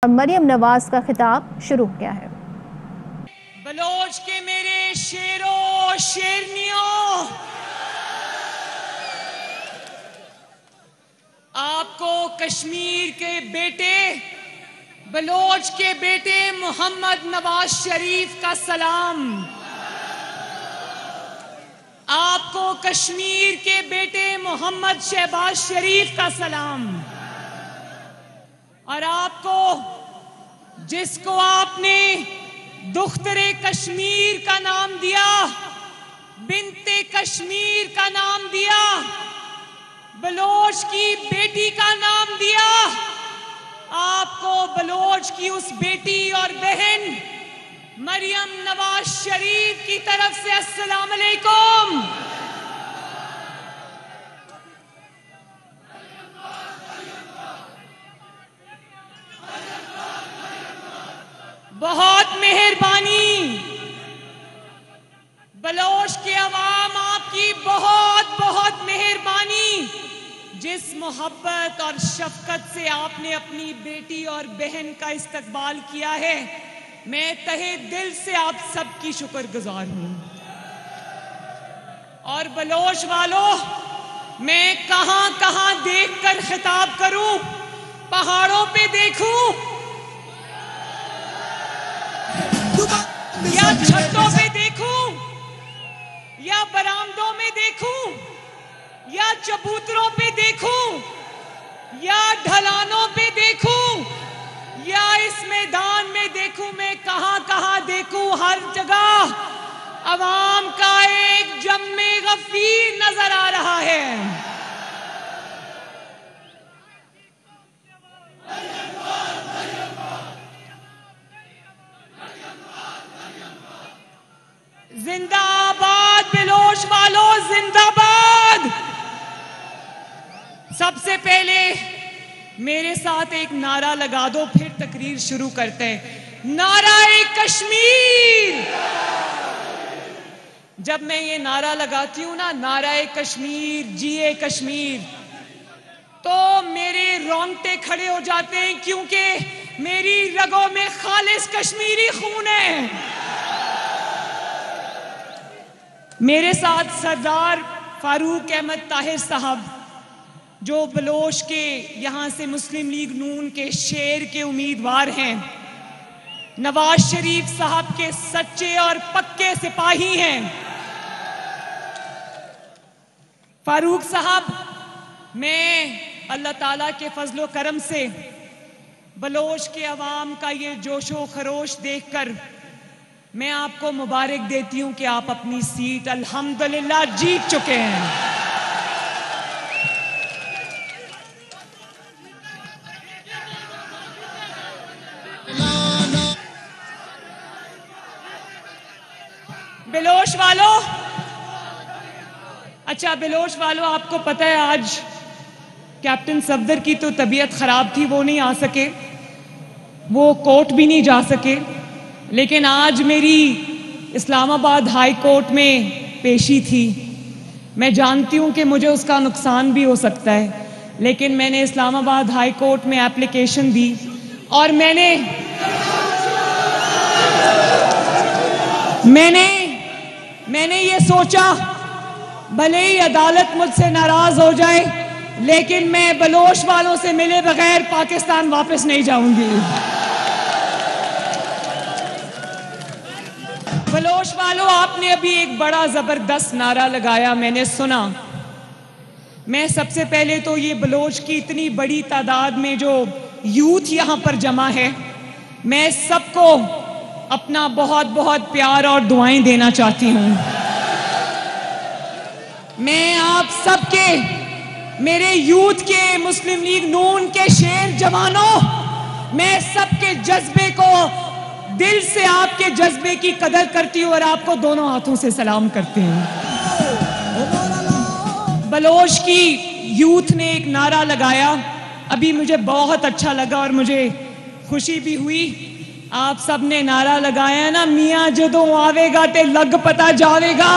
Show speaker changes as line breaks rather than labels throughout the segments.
और मरियम नवाज का खिताब शुरू किया है।
बलोच के मेरे शेरों शेरनियों, आपको कश्मीर के बेटे बलोच के बेटे मोहम्मद नवाज शरीफ का सलाम। आपको कश्मीर के बेटे मोहम्मद शहबाज शरीफ का सलाम। और आपको, जिसको आपने दुख्तरे कश्मीर का नाम दिया, बिनते कश्मीर का नाम दिया, बलोच की बेटी का नाम दिया, आपको बलोच की उस बेटी और बहन मरियम नवाज शरीफ की तरफ से अस्सलाम अलैकुम। बहुत मेहरबानी। बलोच के अवाम, आपकी बहुत बहुत मेहरबानी। जिस मोहब्बत और शफकत से आपने अपनी बेटी और बहन का इस्तकबाल किया है, मैं तहे दिल से आप सबकी शुक्रगुजार हूं। और बलोच वालों, मैं कहां कहां देखकर खिताब करूं? पहाड़ों पे देखूं या छतों पे देखूं या बरामदों में देखूं या चबूतरों पे देखूं या ढलानों पे देखूं या इस मैदान में देखूं? मैं कहां कहां देखूं? हर जगह अवाम का एक जम्मे गफीर नजर आ रहा है। जिंदाबाद बलोच वालों, जिंदाबाद। सबसे पहले मेरे साथ एक नारा लगा दो, फिर तकरीर शुरू करते हैं। नाराए कश्मीर। जब मैं ये नारा लगाती हूं ना, नाराए कश्मीर, जिए कश्मीर, तो मेरे रोंगटे खड़े हो जाते हैं, क्योंकि मेरी रगों में खालिस कश्मीरी खून है। मेरे साथ सरदार फारूक अहमद ताहिर साहब, जो बलोच के यहाँ से मुस्लिम लीग नून के शेर के उम्मीदवार हैं, नवाज शरीफ साहब के सच्चे और पक्के सिपाही हैं। फारूक साहब, मैं अल्लाह ताला के फजलो करम से बलोच के अवाम का ये जोशो खरोश देखकर मैं आपको मुबारक देती हूं कि आप अपनी सीट अल्हम्दुलिल्लाह जीत चुके हैं। बलोच वालों, अच्छा बलोच वालों, आपको पता है आज कैप्टन सफदर की तो तबीयत खराब थी, वो नहीं आ सके, वो कोर्ट भी नहीं जा सके। लेकिन आज मेरी इस्लामाबाद हाई कोर्ट में पेशी थी। मैं जानती हूं कि मुझे उसका नुकसान भी हो सकता है, लेकिन मैंने इस्लामाबाद हाई कोर्ट में एप्लीकेशन दी और मैंने ये सोचा, भले ही अदालत मुझसे नाराज हो जाए, लेकिन मैं बलोच वालों से मिले बगैर पाकिस्तान वापस नहीं जाऊंगी। बलोच वालों, आपने अभी एक बड़ा जबरदस्त नारा लगाया, मैंने सुना। मैं सबसे पहले तो ये बलोच की इतनी बड़ी तादाद में जो यूथ यहाँ पर जमा है, मैं सबको अपना बहुत बहुत प्यार और दुआएं देना चाहती हूँ। मैं आप सबके, मेरे यूथ के, मुस्लिम लीग नून के शेर जवानों, मैं सबके जज्बे को, दिल से आपके जज्बे की कदर करती हूँ और आपको दोनों हाथों से सलाम करती हूँ। बलोच की यूथ ने एक नारा लगाया, अभी मुझे बहुत अच्छा लगा और मुझे खुशी भी हुई। आप सब ने नारा लगाया ना, मियाँ जदों आवेगा ते लग पता जावेगा।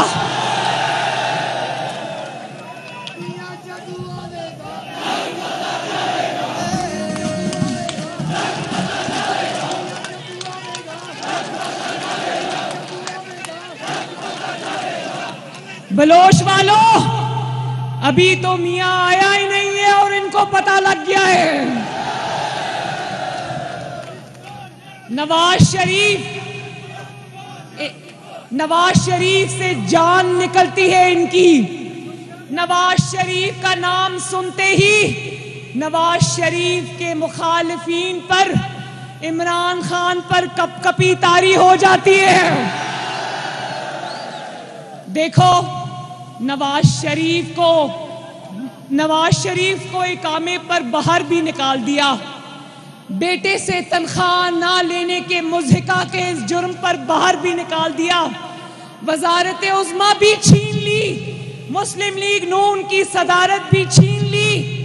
बलोच वालों, अभी तो मियां आया ही नहीं है और इनको पता लग गया है। नवाज शरीफ से जान निकलती है इनकी। नवाज शरीफ का नाम सुनते ही नवाज शरीफ के मुखालिफिन पर, इमरान खान पर कपकपी तारी हो जाती है। देखो, नवाज शरीफ को इकामे पर बाहर भी निकाल दिया, बेटे से तनख्वाह ना लेने के मुज़हिका के इस जुर्म पर बाहर भी निकाल दिया, वजारत उज़्मा भी छीन ली, मुस्लिम लीग नून की सदारत भी छीन ली,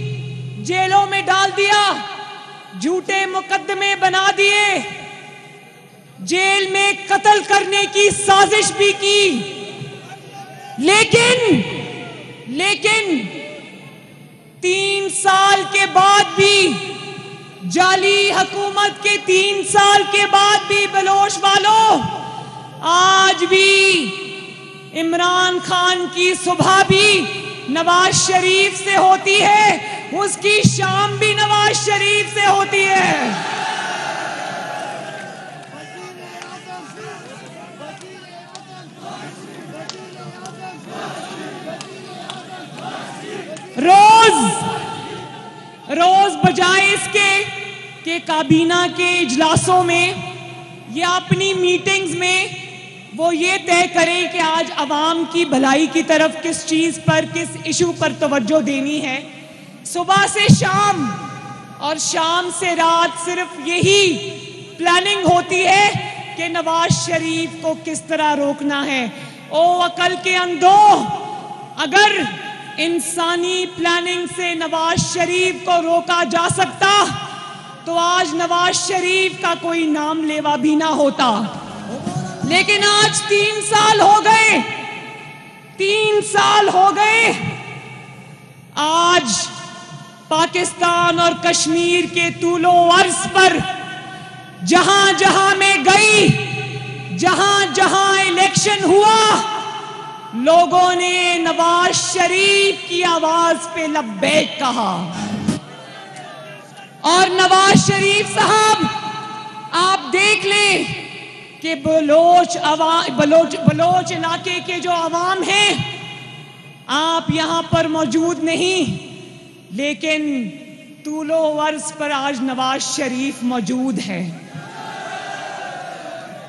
जेलों में डाल दिया, झूठे मुकदमे बना दिए, जेल में कत्ल करने की साजिश भी की। लेकिन 3 साल के बाद भी, जाली हुकूमत के 3 साल के बाद भी बलोच वालों, आज भी इमरान खान की सुबह भी नवाज शरीफ से होती है, उसकी शाम भी नवाज शरीफ से होती है। रोज बजाय इसके कि काबीना के इजलासों में या अपनी मीटिंग्स में वो ये तय करें कि आज अवाम की भलाई की तरफ किस चीज पर, किस इशू पर तवज्जो देनी है, सुबह से शाम और शाम से रात सिर्फ यही प्लानिंग होती है कि नवाज शरीफ को किस तरह रोकना है। ओ अकल के अंधो, अगर इंसानी प्लानिंग से नवाज शरीफ को रोका जा सकता तो आज नवाज शरीफ का कोई नाम लेवा भी ना होता। लेकिन आज 3 साल हो गए, 3 साल हो गए। आज पाकिस्तान और कश्मीर के तूलो अर्ज पर जहां जहां मैं गई, जहां जहां इलेक्शन हुआ, लोगों ने नवाज शरीफ की आवाज पे लब्बैक कहा। और नवाज शरीफ साहब, आप देख लें कि बलोच इलाके के जो अवाम हैं, आप यहां पर मौजूद नहीं, लेकिन तूलो अर्ज पर आज नवाज शरीफ मौजूद है।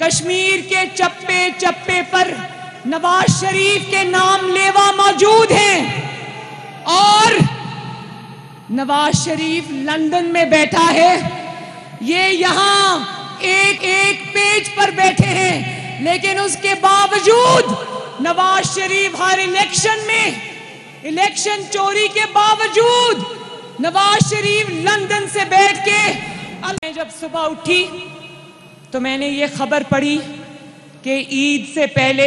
कश्मीर के चप्पे चप्पे पर नवाज शरीफ के नाम लेवा मौजूद हैं और नवाज शरीफ लंदन में बैठा है, ये यहां एक एक पेज पर बैठे हैं, लेकिन उसके बावजूद नवाज शरीफ हर इलेक्शन में, इलेक्शन चोरी के बावजूद नवाज शरीफ लंदन से बैठ के। मैं जब सुबह उठी तो मैंने ये खबर पढ़ी कि ईद से पहले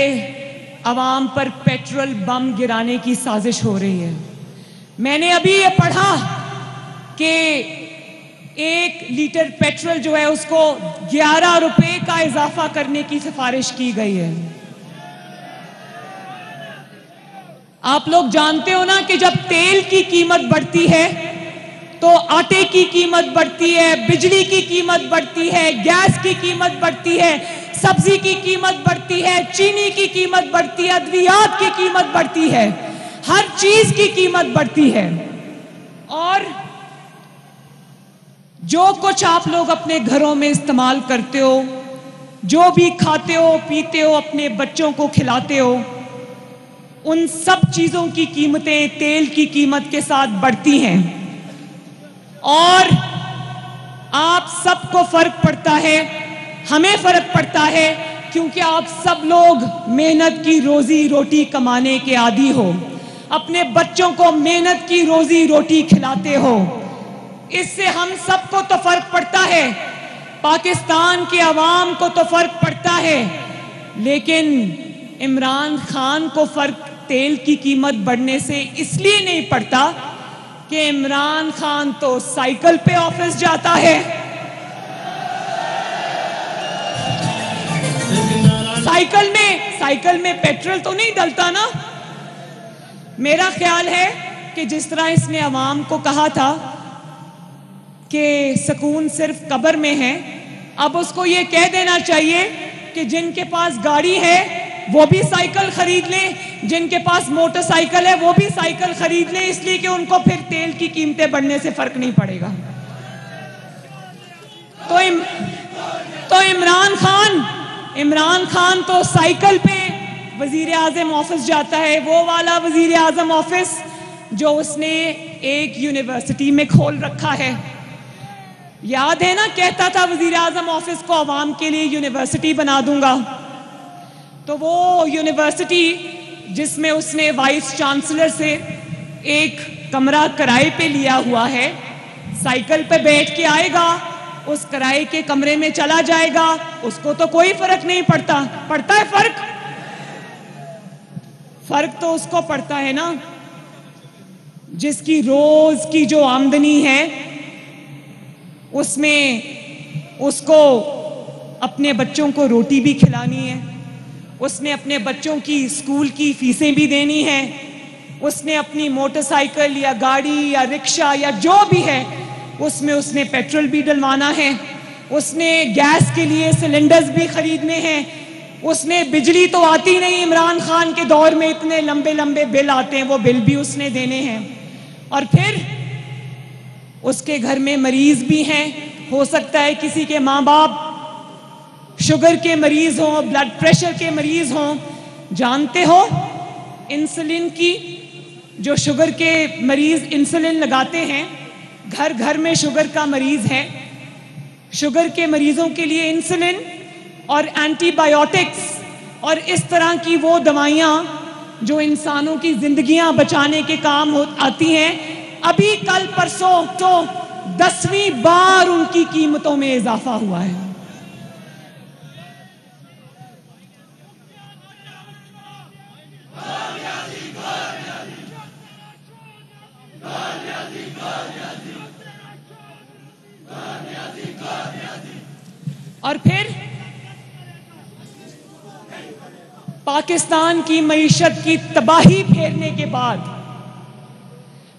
अवाम पर पेट्रोल बम गिराने की साजिश हो रही है। मैंने अभी ये पढ़ा कि 1 लीटर पेट्रोल जो है उसको 11 रुपए का इजाफा करने की सिफारिश की गई है। आप लोग जानते हो ना कि जब तेल की कीमत बढ़ती है तो आटे की कीमत बढ़ती है, बिजली की कीमत बढ़ती है, गैस की कीमत बढ़ती है, सब्जी की कीमत बढ़ती है, चीनी की कीमत बढ़ती है, अद्वियात की कीमत बढ़ती है, हर चीज की कीमत बढ़ती है। और जो कुछ आप लोग अपने घरों में इस्तेमाल करते हो, जो भी खाते हो पीते हो, अपने बच्चों को खिलाते हो, उन सब चीजों की कीमतें तेल की कीमत के साथ बढ़ती हैं। और आप सबको फर्क पड़ता है, हमें फर्क पड़ता है, क्योंकि आप सब लोग मेहनत की रोजी रोटी कमाने के आदी हो, अपने बच्चों को मेहनत की रोजी रोटी खिलाते हो। इससे हम सबको तो फर्क पड़ता है, पाकिस्तान के अवाम को तो फर्क पड़ता है, लेकिन इमरान खान को फर्क तेल की कीमत बढ़ने से इसलिए नहीं पड़ता कि इमरान खान तो साइकिल पे ऑफिस जाता है, साइकिल में पेट्रोल तो नहीं डलता ना, मेरा ख्याल है कि जिस तरह इसने अवाम को कहा था कि सुकून सिर्फ कब्र में है, अब उसको ये कह देना चाहिए कि जिनके पास गाड़ी है वो भी साइकिल खरीद लें, जिनके पास मोटरसाइकिल है वो भी साइकिल खरीद लें, इसलिए कि उनको फिर तेल की कीमतें बढ़ने से फर्क नहीं पड़ेगा। तो इमरान खान तो साइकिल पे वजीर आज़म ऑफिस जाता है, वो वाला वजीर आज़म ऑफिस जो उसने एक यूनिवर्सिटी में खोल रखा है। याद है ना, कहता था वजीर आज़म ऑफिस को अवाम के लिए यूनिवर्सिटी बना दूंगा। तो वो यूनिवर्सिटी जिसमें उसने वाइस चांसलर से एक कमरा किराए पे लिया हुआ है, साइकिल पे बैठ के आएगा, उस किराए के कमरे में चला जाएगा, उसको तो कोई फर्क नहीं पड़ता। पड़ता है फर्क तो उसको पड़ता है ना जिसकी रोज की जो आमदनी है उसमें उसको अपने बच्चों को रोटी भी खिलानी है, उसने अपने बच्चों की स्कूल की फीसें भी देनी है, उसने अपनी मोटरसाइकिल या गाड़ी या रिक्शा या जो भी है उसमें उसने पेट्रोल भी डलवाना है, उसने गैस के लिए सिलेंडर्स भी खरीदने हैं, उसने बिजली तो आती नहीं, इमरान खान के दौर में इतने लंबे लंबे बिल आते हैं, वो बिल भी उसने देने हैं। और फिर उसके घर में मरीज भी हैं, हो सकता है किसी के माँ बाप शुगर के मरीज हों, ब्लड प्रेशर के मरीज हों। जानते हो इंसुलिन की, जो शुगर के मरीज इंसुलिन लगाते हैं, घर घर में शुगर का मरीज है, शुगर के मरीजों के लिए इंसुलिन और एंटीबायोटिक्स और इस तरह की वो दवाइयाँ जो इंसानों की जिंदगियां बचाने के काम आती हैं, अभी कल परसों तो 10वीं बार उनकी कीमतों में इजाफा हुआ है। और फिर पाकिस्तान की मईशत की तबाही फेरने के बाद,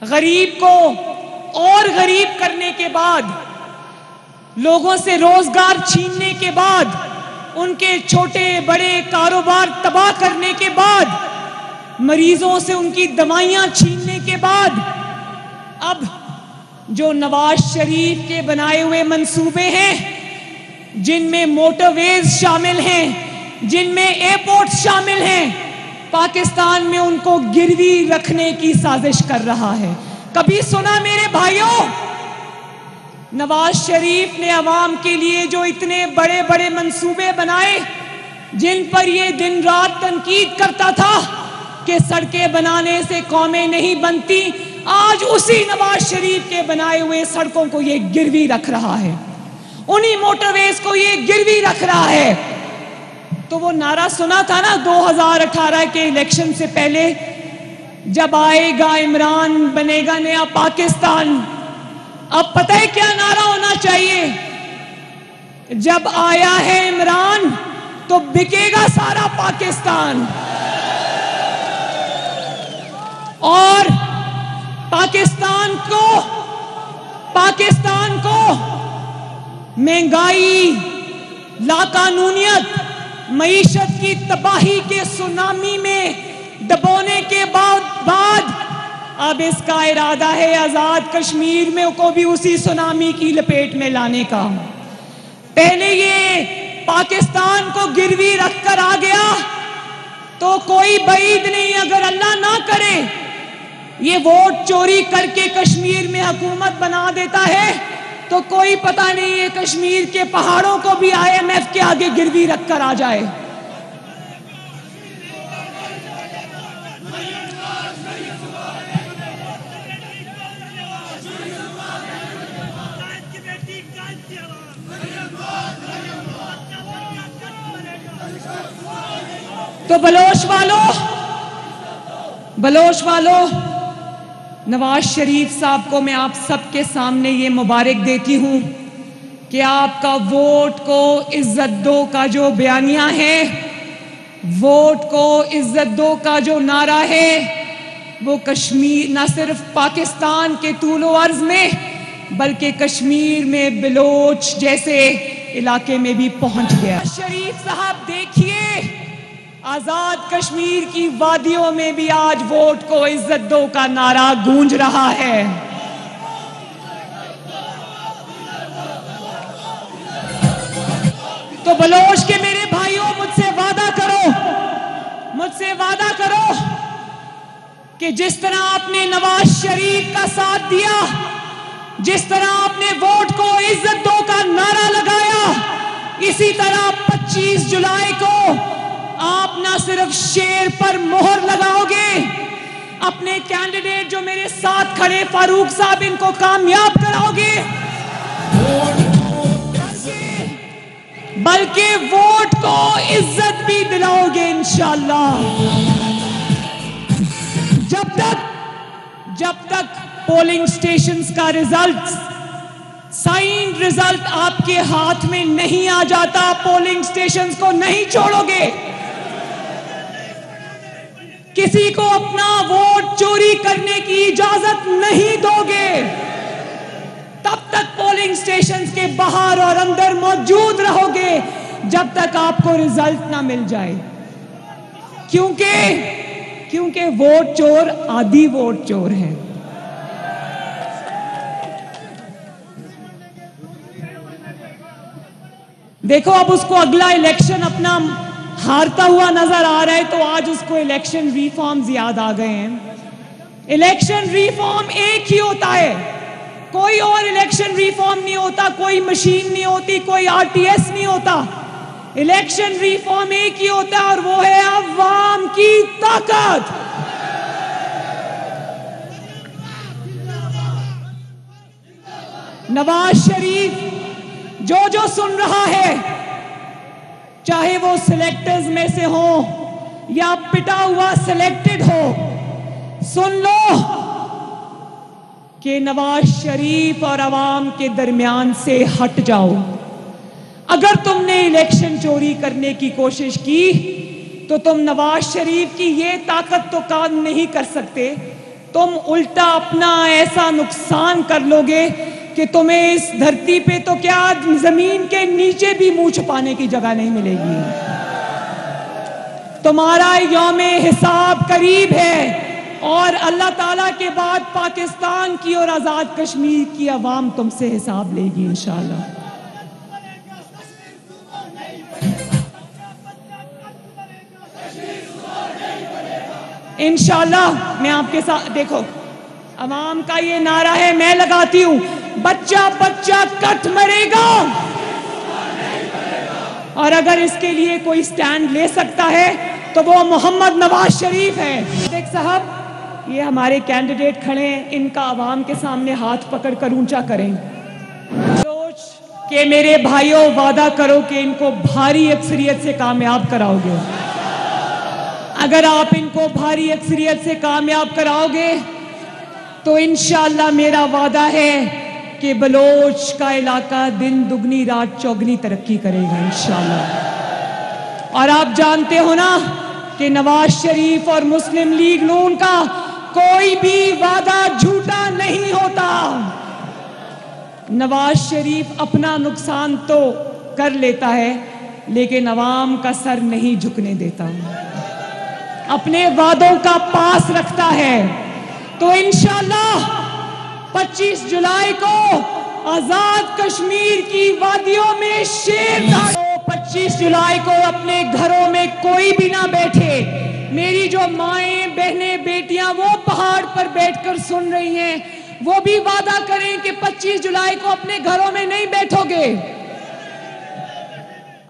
गरीब को और गरीब करने के बाद, लोगों से रोजगार छीनने के बाद, उनके छोटे बड़े कारोबार तबाह करने के बाद, मरीजों से उनकी दवाइयां छीनने के बाद, अब जो नवाज शरीफ के बनाए हुए मंसूबे हैं जिनमें मोटरवेज शामिल हैं, जिनमें एयरपोर्ट शामिल हैं, पाकिस्तान में उनको गिरवी रखने की साजिश कर रहा है। कभी सुना मेरे भाइयों, नवाज शरीफ ने अवाम के लिए जो इतने बड़े बड़े मंसूबे बनाए, जिन पर ये दिन रात तनकीद करता था कि सड़कें बनाने से कौमें नहीं बनती, आज उसी नवाज शरीफ के बनाए हुए सड़कों को ये गिरवी रख रहा है, उन्हीं मोटरवेज को ये गिरवी रख रहा है। तो वो नारा सुना था ना 2018 के इलेक्शन से पहले, जब आएगा इमरान बनेगा नया पाकिस्तान। अब पता है क्या नारा होना चाहिए? जब आया है इमरान तो बिकेगा सारा पाकिस्तान। और पाकिस्तान को महंगाई, लाकानूनियत, मईशत की तबाही के सुनामी में डुबोने के बाद अब इसका इरादा है आजाद कश्मीर में को भी उसी सुनामी की लपेट में लाने का। पहले ये पाकिस्तान को गिरवी रखकर आ गया तो कोई बईद नहीं, अगर अल्लाह ना करे ये वोट चोरी करके कश्मीर में हुकूमत बना देता है तो कोई पता नहीं है कश्मीर के पहाड़ों को भी IMF के आगे गिरवी रखकर आ जाए। तो बलोच वालों, नवाज शरीफ साहब को मैं आप सबके सामने ये मुबारक देती हूं कि आपका वोट को इज्जत दो का जो बयानिया है, वोट को इज्जत दो का जो नारा है, वो कश्मीर न सिर्फ पाकिस्तान के तूलो अर्ज में बल्कि कश्मीर में बलोच जैसे इलाके में भी पहुंच गया। शरीफ साहब देखिए, आजाद कश्मीर की वादियों में भी आज वोट को इज्जत दो का नारा गूंज रहा है। तो बलोच के मेरे भाइयों, मुझसे वादा करो कि जिस तरह आपने नवाज शरीफ का साथ दिया, जिस तरह आपने वोट को इज्जत दो का नारा लगाया, इसी तरह 25 जुलाई को आप ना सिर्फ शेर पर मोहर लगाओगे, अपने कैंडिडेट जो मेरे साथ खड़े फारूक साहब, इनको कामयाब कराओगे, बल्कि वोट को इज्जत भी दिलाओगे इंशाअल्लाह। जब तक पोलिंग स्टेशंस का रिजल्ट, साइन रिजल्ट आपके हाथ में नहीं आ जाता, पोलिंग स्टेशंस को नहीं छोड़ोगे, किसी को अपना वोट चोरी करने की इजाजत नहीं दोगे, तब तक पोलिंग स्टेशंस के बाहर और अंदर मौजूद रहोगे जब तक आपको रिजल्ट ना मिल जाए। क्योंकि वोट चोर आदि वोट चोर है। देखो, अब उसको अगला इलेक्शन अपना हारता हुआ नजर आ रहा है, तो आज उसको इलेक्शन रिफॉर्म्स याद आ गए हैं। इलेक्शन रिफॉर्म एक ही होता है, कोई और इलेक्शन रिफॉर्म नहीं होता, कोई मशीन नहीं होती, कोई आरटीएस नहीं होता। इलेक्शन रिफॉर्म एक ही होता है और वो है अवाम की ताकत। नवाज शरीफ जो सुन रहा है, चाहे वो सिलेक्टर्स में से हो या पिटा हुआ सिलेक्टेड हो, सुन लो कि नवाज शरीफ और अवाम के दरमियान से हट जाओ। अगर तुमने इलेक्शन चोरी करने की कोशिश की तो तुम नवाज शरीफ की ये ताकत तो काम नहीं कर सकते, तुम उल्टा अपना ऐसा नुकसान कर लोगे कि तुम्हें इस धरती पे तो क्या, जमीन के नीचे भी मुंह छुपाने की जगह नहीं मिलेगी। तुम्हारा यौमे हिसाब करीब है और अल्लाह ताला के बाद पाकिस्तान की और आजाद कश्मीर की आवाम तुमसे हिसाब लेगी इंशाअल्लाह। इंशाअल्लाह मैं आपके साथ, देखो अवाम का ये नारा है, मैं लगाती हूं, बच्चा बच्चा कट मरेगा, और अगर इसके लिए कोई स्टैंड ले सकता है तो वो मोहम्मद नवाज शरीफ है। देख साहब, ये हमारे कैंडिडेट खड़े हैं, इनका अवाम के सामने हाथ पकड़कर ऊंचा करें। सोच के मेरे भाइयों, वादा करो कि इनको भारी अक्सरियत से कामयाब कराओगे। अगर आप इनको भारी अक्सरियत से कामयाब कराओगे तो इंशाअल्लाह मेरा वादा है कि बलोच का इलाका दिन दुगनी रात चौगनी तरक्की करेगा इंशाअल्लाह। और आप जानते हो ना कि नवाज शरीफ और मुस्लिम लीग नून का कोई भी वादा झूठा नहीं होता। नवाज शरीफ अपना नुकसान तो कर लेता है लेकिन अवाम का सर नहीं झुकने देता, अपने वादों का पास रखता है। तो इंशाअल्लाह 25 जुलाई को आजाद कश्मीर की वादियों में शेर था। 25 जुलाई को अपने घरों में कोई भी ना बैठे। मेरी जो माएं, बहनें, बेटियां वो पहाड़ पर बैठकर सुन रही हैं, वो भी वादा करें कि 25 जुलाई को अपने घरों में नहीं बैठोगे,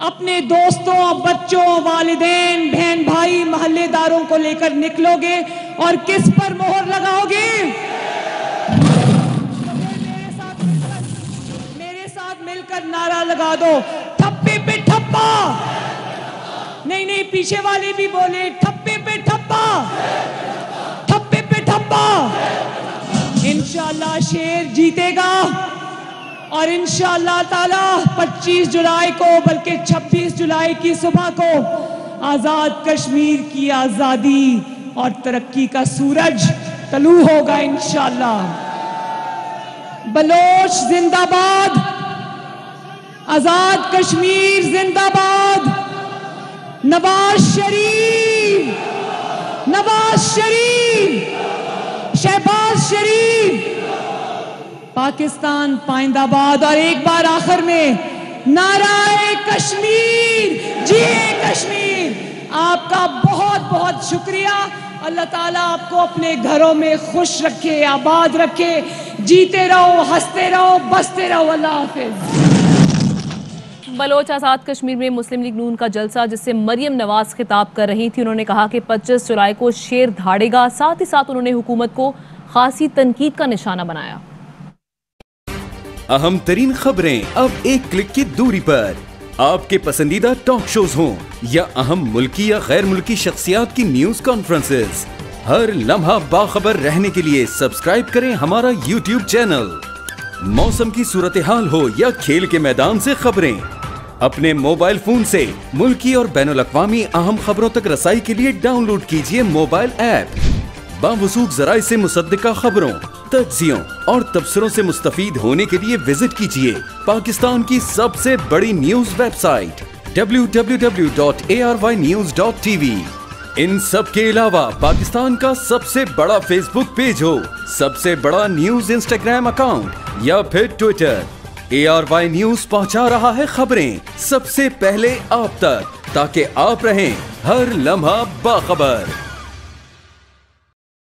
अपने दोस्तों, बच्चों, वालिदैन, बहन भाई, मोहल्लेदारों को लेकर निकलोगे और किस पर मोहर लगाओगे? मेरे साथ मिलकर नारा लगा दो, ठप्पे पे ठप्पा। नहीं, पीछे वाले भी बोले, ठप्पे पे ठप्पा, ठप्पे पे ठप्पा। इंशाअल्लाह शेर जीतेगा और इंशाअल्लाह ताला 25 जुलाई को, बल्कि 26 जुलाई की सुबह को आजाद कश्मीर की आजादी और तरक्की का सूरज तलू होगा इंशाअल्लाह। बलोच जिंदाबाद, आजाद कश्मीर जिंदाबाद, नवाज शरीफ, नवाज शरीफ, शहबाज शरीफ, पाकिस्तान पाइंदाबाद। और एक बार आखिर में नाराए कश्मीर, जिए कश्मीर। आपका बहुत बहुत शुक्रिया। अल्लाह ताला आपको अपने घरों में खुश रखे, आबाद रखे। जीते रहो, हंसते रहो, बसते रहो। अल्लाह हाफिज।
बलोच आज़ाद कश्मीर में मुस्लिम लीग नून का जलसा, जिससे मरियम नवाज खिताब कर रही थी। उन्होंने कहा कि 25 जुलाई को शेर धाड़ेगा। साथ ही साथ उन्होंने हुकूमत को खासी तनकीद का निशाना बनाया।
अहम तरीन खबरें अब एक क्लिक की दूरी पर। आपके पसंदीदा टॉक शोज हों या अहम मुल्की या गैर मुल्की शख्सियात की न्यूज कॉन्फ्रेंसेस, हर लम्हा बाखबर रहने के लिए सब्सक्राइब करें हमारा YouTube चैनल। मौसम की सूरत हाल हो या खेल के मैदान से खबरें, अपने मोबाइल फोन से मुल्की और बैनुल-अक़वामी अहम खबरों तक रसाई के लिए डाउनलोड कीजिए मोबाइल ऐप। बावसूख ज़राए से मुसद्दिका खबरों, तज्ज़ियों और तबसरों से मुस्तफ़ीद होने के लिए विजिट कीजिए पाकिस्तान की सबसे बड़ी न्यूज वेबसाइट www.arYnews.tv। इन सब के अलावा पाकिस्तान का सबसे बड़ा फेसबुक पेज हो, सबसे बड़ा न्यूज इंस्टाग्राम अकाउंट या फिर ट्विटर, ARY न्यूज पहुंचा रहा है खबरें सबसे पहले आप तक, ताकि आप रहें हर लम्हा बाखबर।